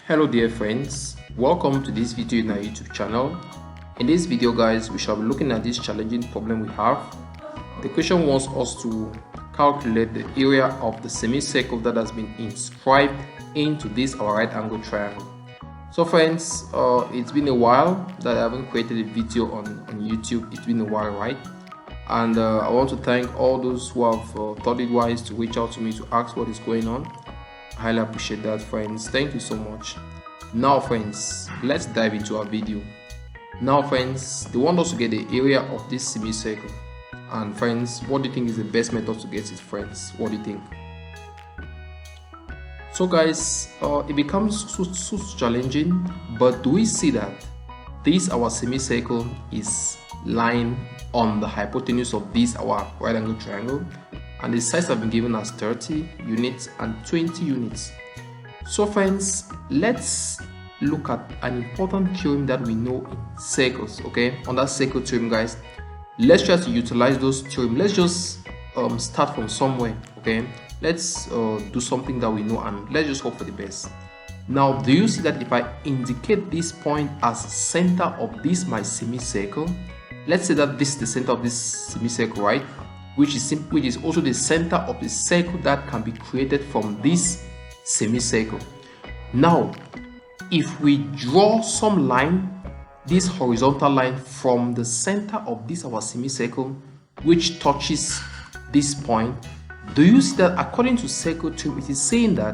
Hello dear friends, welcome to this video in our YouTube channel. In this video guys, we shall be looking at this challenging problem we have. The question wants us to calculate the area of the semicircle that has been inscribed into this our right angle triangle. So friends, it's been a while that I haven't created a video on YouTube. It's been a while, right? And I want to thank all those who have thought it wise to reach out to me to ask what is going on. I highly appreciate that, friends. Thank you so much. Now friends, let's dive into our video. Now friends, they want us to get the area of this semicircle. And friends, what do you think is the best method to get it, friends? What do you think? So guys, it becomes so challenging, but do we see that this our semicircle is lying on the hypotenuse of this our right angle triangle, and the sides have been given as 30 units and 20 units. So friends, let's look at an important theorem that we know in circles. Okay, on that circle theorem guys, let's try to utilize those theorems. Let's just start from somewhere. Okay, let's do something that we know and let's just hope for the best. Now, do you see that if I indicate this point as center of this my semicircle, let's say that this is the center of this semicircle, right? Which is also the center of the circle that can be created from this semicircle. Now, if we draw some line, this horizontal line from the center of this our semicircle, which touches this point, do you see that according to circle theorem, it is saying that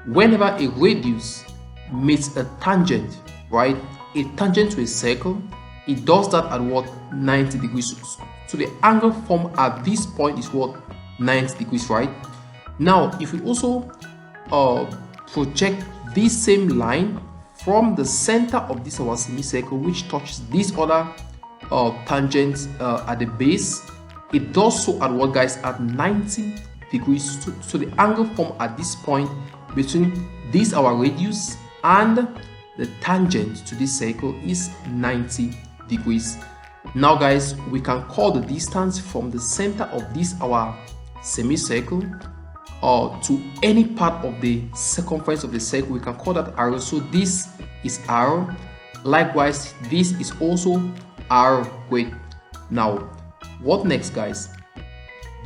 whenever a radius meets a tangent, right, a tangent to a circle, it does that at what? 90 degrees. So the angle formed at this point is what? 90 degrees, right? Now, if we also project this same line from the center of this our semicircle, which touches this other tangent at the base, it does so at what guys? At 90 degrees. So the angle formed at this point between this our radius and the tangent to this circle is 90 degrees. Now guys, we can call the distance from the center of this our semicircle to any part of the circumference of the circle. We can call that r. So this is r. Likewise, this is also r. Wait, now what next guys?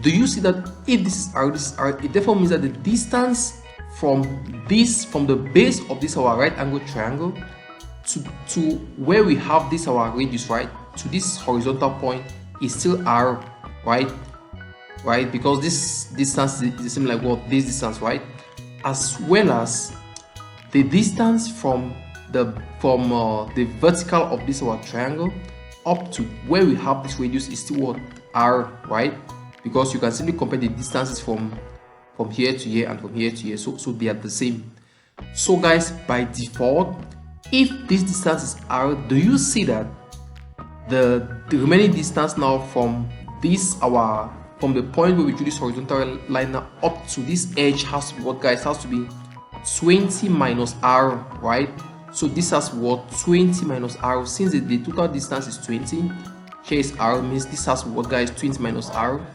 Do you see that if this is r, this is r, it therefore means that the distance from the base of this our right angle triangle to where we have this our radius, right, to this horizontal point is still r, right? Because this distance is the same like what? This distance, right? As well as the distance from the vertical of this our triangle up to where we have this radius is still what? R, right? Because you can simply compare the distances from here to here and from here to here, so they are the same. So guys, by default, if this distance is r, do you see that the remaining distance now from the point where we drew this horizontal line now up to this edge has to be what guys? Has to be 20 minus r, right? So this has what? 20 minus r. Since the total distance is 20, here is r, means this has what guys? 20 minus r.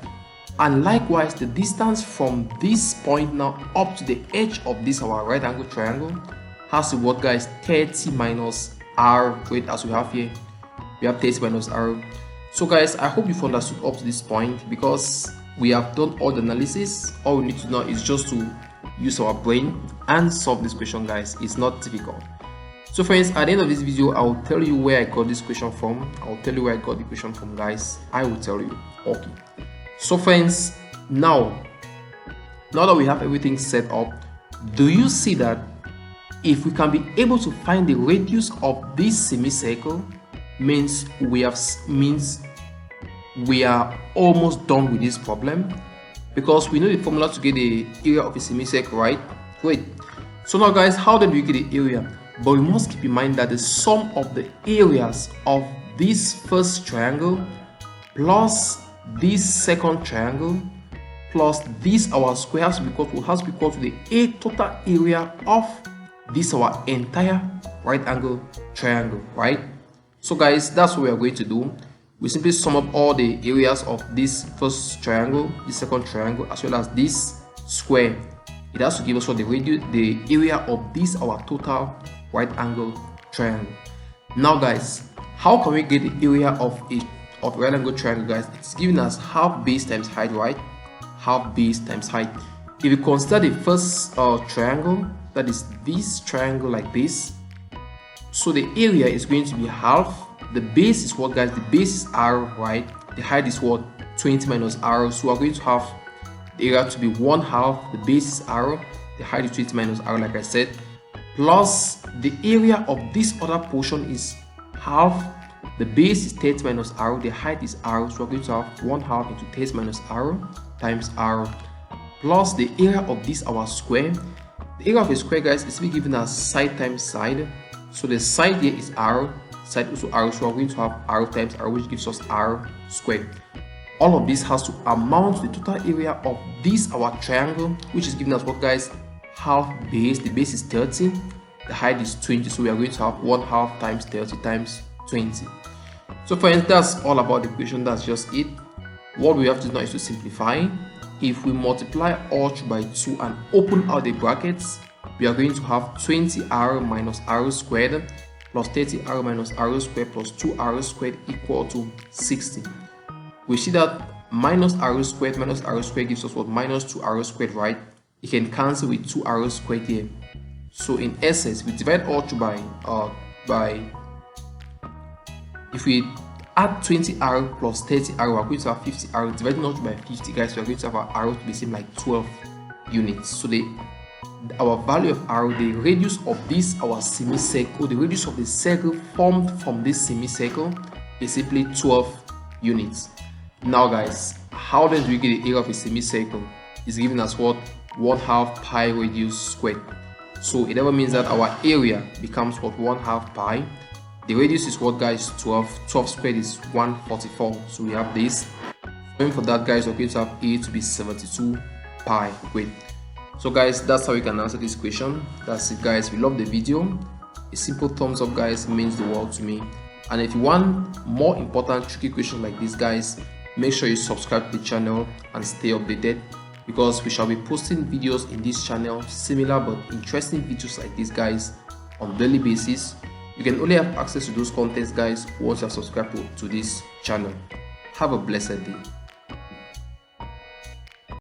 And likewise, the distance from this point now up to the edge of this our right angle triangle has to what guys? 30 minus r. Wait, as we have here, we have 30 minus r. So guys, I hope you've understood up to this point, because we have done all the analysis. All we need to know is just to use our brain and solve this question guys. It's not difficult. So friends, at the end of this video, I will tell you where I got this question from. I will tell you where I got the question from guys. I will tell you. Okay. So friends, now that we have everything set up, do you see that if we can be able to find the radius of this semicircle, means we are almost done with this problem, because we know the formula to get the area of a semicircle, right? Great. So now guys, how then do we get the area? But we must keep in mind that the sum of the areas of this first triangle plus this second triangle plus this our square has to be equal to the total area of this our entire right angle triangle, right? So guys, that's what we are going to do. We simply sum up all the areas of this first triangle, the second triangle, as well as this square. it has to give us what the area of this our total right angle triangle. Now guys, how can we get the area of right angle triangle, guys? It's giving us half base times height, right? Half base times height. If you consider the first triangle, that is this triangle like this, so the area is going to be half. The base is what, guys? The base is r, right? The height is what? 20 minus r. So we're going to have the area to be 1/2. The base is r, the height is 20 minus r, like I said, plus the area of this other portion is half. The base is 30 minus r, the height is r, so we're going to have 1/2 into 30 minus r times r, plus the area of this our square. The area of a square, guys, is given as side times side. So the side here is r, side also r, so we're going to have r times r, which gives us r squared. All of this has to amount to the total area of this our triangle, which is given as what, guys? Half base. The base is 30, the height is 20, so we are going to have 1/2 times 30 times 20. So friends, that's all about the equation. That's just it. What we have to do now is to simplify. If we multiply all through by 2 and open out the brackets, we are going to have 20r minus r squared plus 30r minus r squared plus 2r squared equal to 60. We see that minus r squared gives us what? Minus 2r squared, right? You can cancel with 2r squared here. So in essence, we divide all through by if we add 20r plus 30r, we're going to have 50r. Dividing all through by 50, guys, we're going to have our r to be same like 12 units. So our value of r, the radius of this our semicircle, the radius of the circle formed from this semicircle is simply 12 units. Now guys, how then do we get the area of a semicircle? It's given as what? 1/2 pi radius squared. So it ever means that our area becomes what? 1/2 pi. The radius is what, guys? 12. 12 squared is 144. So we have this. Going for that, guys, we're going to have a to be 72 pi. Great. So guys, that's how you can answer this question. That's it, guys. If you love the video, a simple thumbs up, guys, means the world to me. And if you want more important tricky questions like this, guys, make sure you subscribe to the channel and stay updated, because we shall be posting videos in this channel, similar but interesting videos like this, guys, on daily basis. You can only have access to those contents, guys, once you are subscribed to this channel. Have a blessed day.